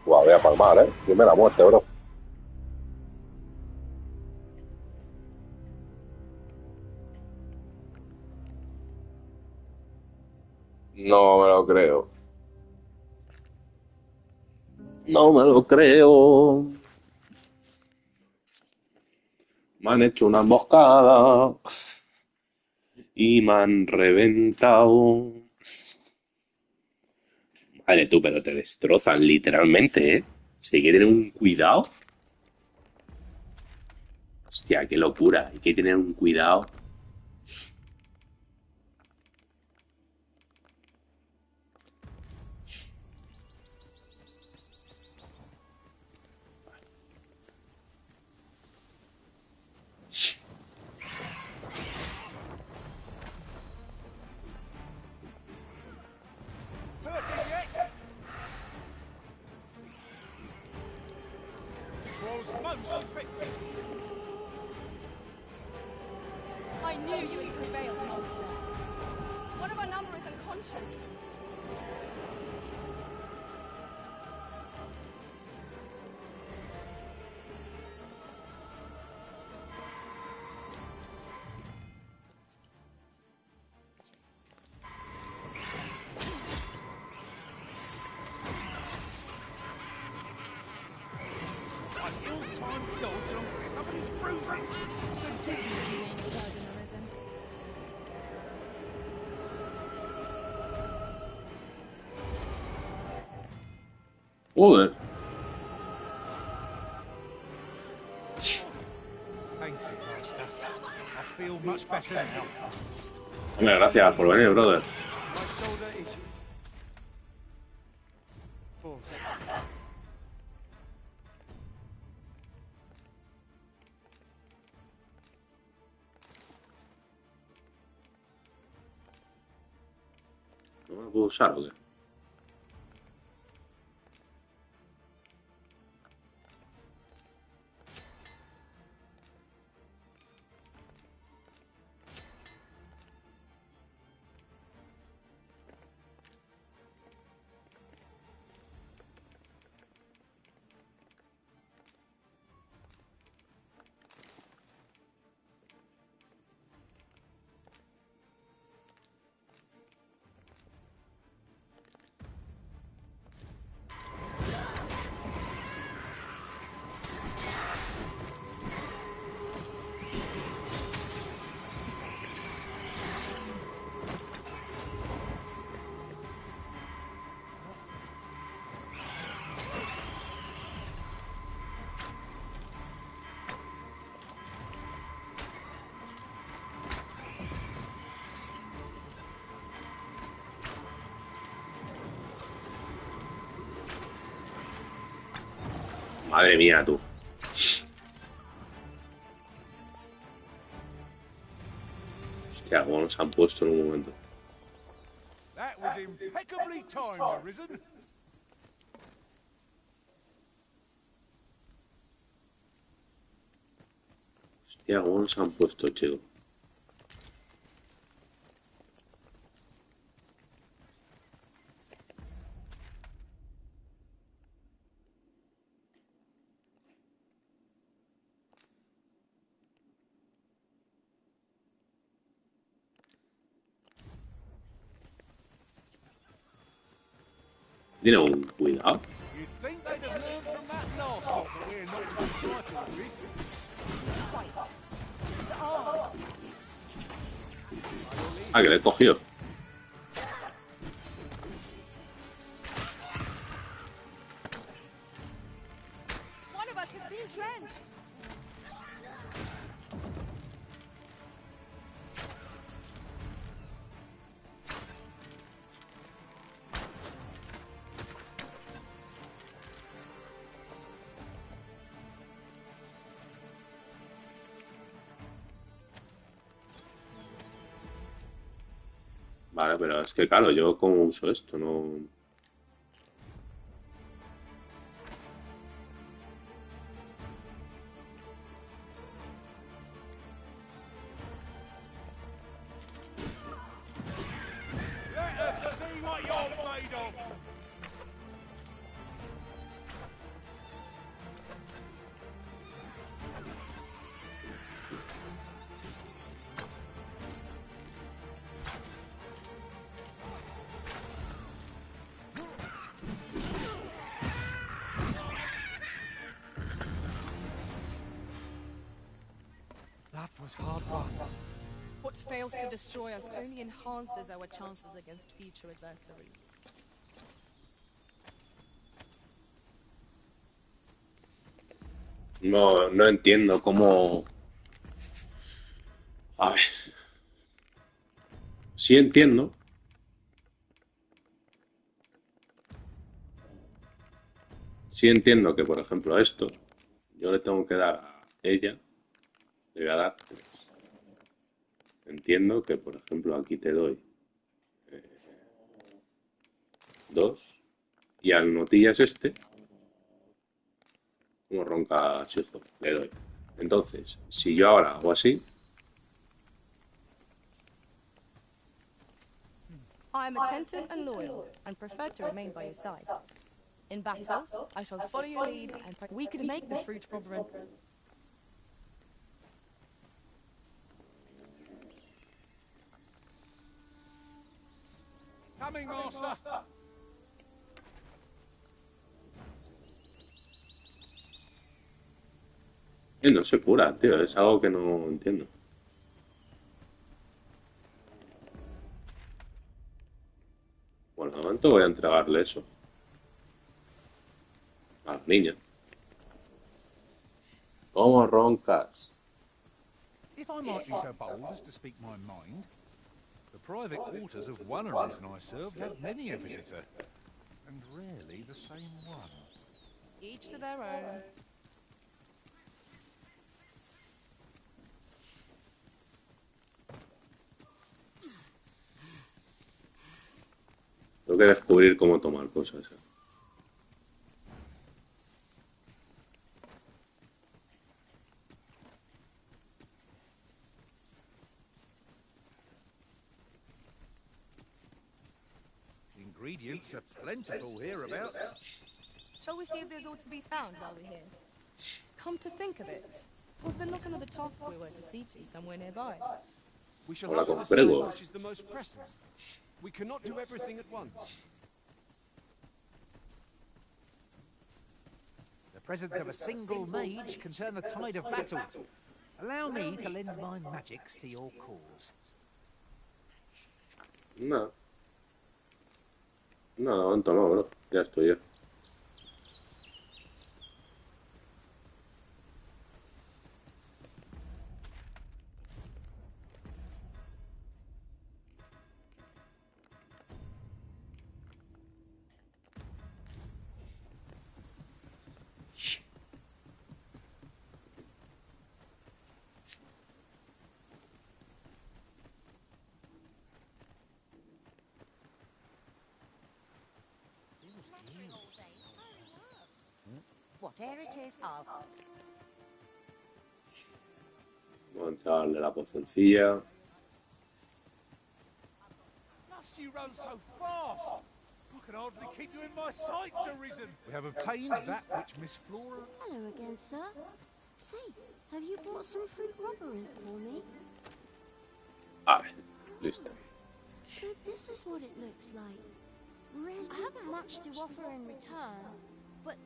Voy a palmar, Primera muerte, bro. No me lo creo. No me lo creo. Me han hecho una emboscada y me han reventado. Vale, tú, pero te destrozan literalmente, ¿eh? Si hay que tener un cuidado. Hostia, qué locura. Hay que tener un cuidado. Hurting yet? Twas most effective. I knew you would prevail, Master. One of our number is unconscious. An ill-timed dodge and I'm covered in bruises. Forgive me for being a burden, Arisen. Joder. Thank you, Master. I feel much better now. Hombre, gracias por venir, brother. My shoulder is yours. ¿No me lo puedo usar o qué? Madre mía, tú. Hostia, cómo nos han puesto en un momento. That was impeccably timed, Arisen. Hostia, cómo nos han puesto, chico. Tiene un cuidado. You'd think they'd have learned from that last lot that we're not to be trifled with. Right. To arms. Ah, que le he cogido. One of us has been drenched. Vale, pero es que claro, yo cómo uso esto, no. Let us see what you're made of. That was hard won. What fails to destroy us only enhances our chances against future adversaries. No, no entiendo cómo. A ver. Sí entiendo. Sí entiendo que, por ejemplo, esto, yo le tengo que dar a ella, le voy a dar 3. Entiendo que, por ejemplo, aquí te doy 2 y al notillas este, como ronca hijo, le doy. Entonces, si yo ahora hago así, I am attentive and loyal, and prefer to remain by your side. In battle, I shall follow your lead, and we could make the fruit robber. Coming, Master. no se cura, tío, es algo que no entiendo. Bueno, de momento voy a entregarle eso a la niña. ¿Cómo roncas? If I might be so bold as to speak my mind, the private quarters of one Arisen I served had many a visitor, and rarely the same one. Each to their own. Tengo que descubrir cómo tomar cosas. Ingredients are plentiful hereabouts. Shall we see if there's aught to be found while we're here? Come to think of it, was there not another task we were to see to somewhere nearby? We shall Hola, have to comprego. decide which is the most pressing. We cannot do everything at once. The presence of a single mage can turn the tide of battle. Allow me to lend my magics to your cause. No. No, de momento no, bro. Ya estoy yo. Whatever it is, I'll... Vamos a darle la pocioncilla. Must you run so fast? I can hardly keep you in my sights, Arisen. We have obtained that which Miss Flora... Hello again, sir. Say, have you brought some fruit rubber in for me? Vale, listo. So this is what it looks like. Really? I haven't much to offer in return, but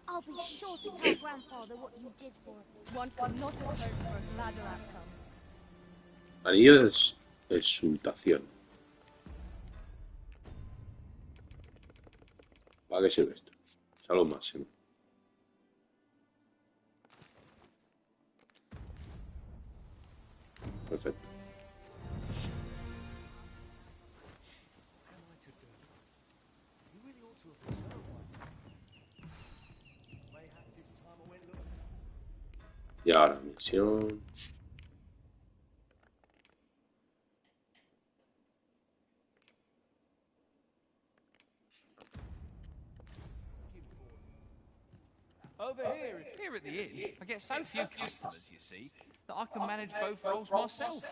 I'll be sure to tell Grandfather what you did for it. One could not have hoped for a gladder outcome. Anillo de exultación. ¿Para qué sirve esto? Salud máximo. Perfecto. Y ahora misión. Over here at the inn, I get so few customers, you see, that I can manage both roles myself.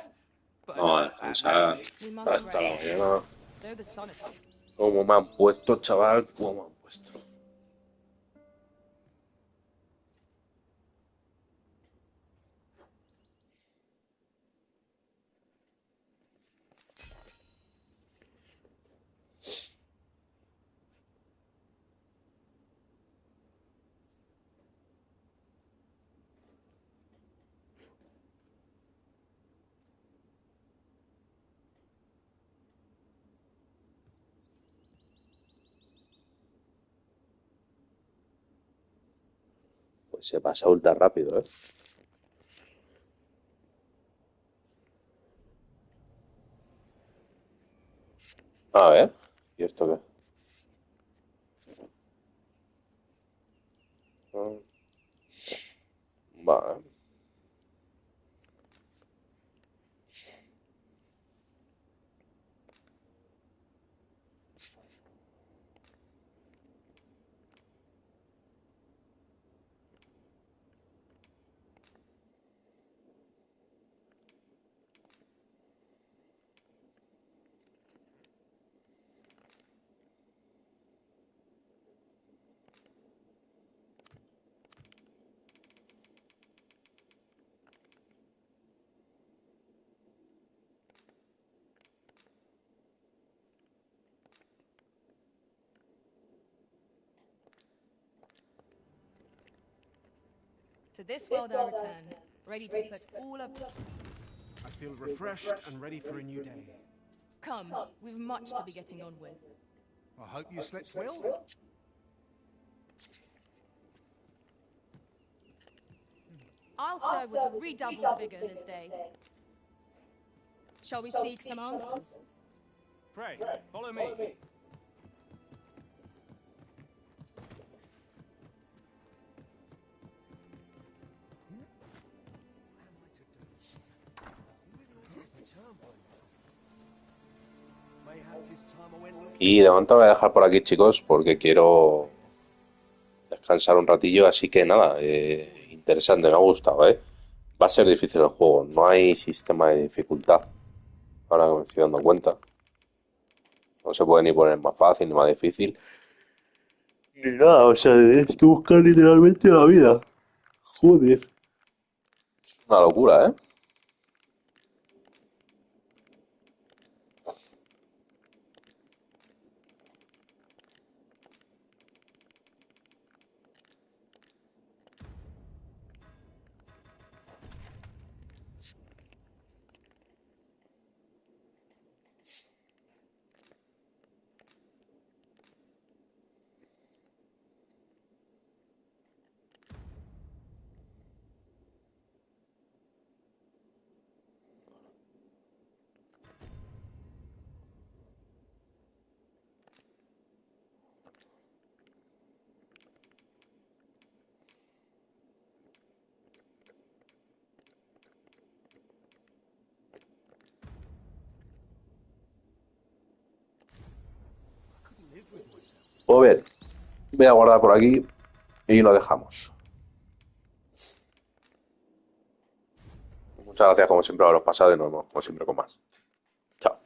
But Vamos a descansar hasta la mañana. Though the sun is hot. ¿Cómo me han puesto, chaval? ¿Cómo me han puesto? Pues se pasa ultra rápido, ¿eh? A ver, ¿y esto qué? Vale. To this world I return, ready to put all of... I feel refreshed and ready for a new day. Come, we've much to be getting on with. I hope you slept well. I'll serve with a redoubled vigor this day. Shall we seek some answers? Pray, follow me. Y de momento voy a dejar por aquí, chicos, porque quiero descansar un ratillo. Así que nada, interesante, me ha gustado, ¿eh? Va a ser difícil el juego, no hay sistema de dificultad. Ahora que me estoy dando cuenta. No se puede ni poner más fácil ni más difícil. Ni nada, o sea, es que buscar literalmente la vida. Joder. Es una locura, ¿eh? Pues bien, Voy a guardar por aquí y lo dejamos. Muchas gracias como siempre a los pasados y nos vemos como siempre con más. Chao.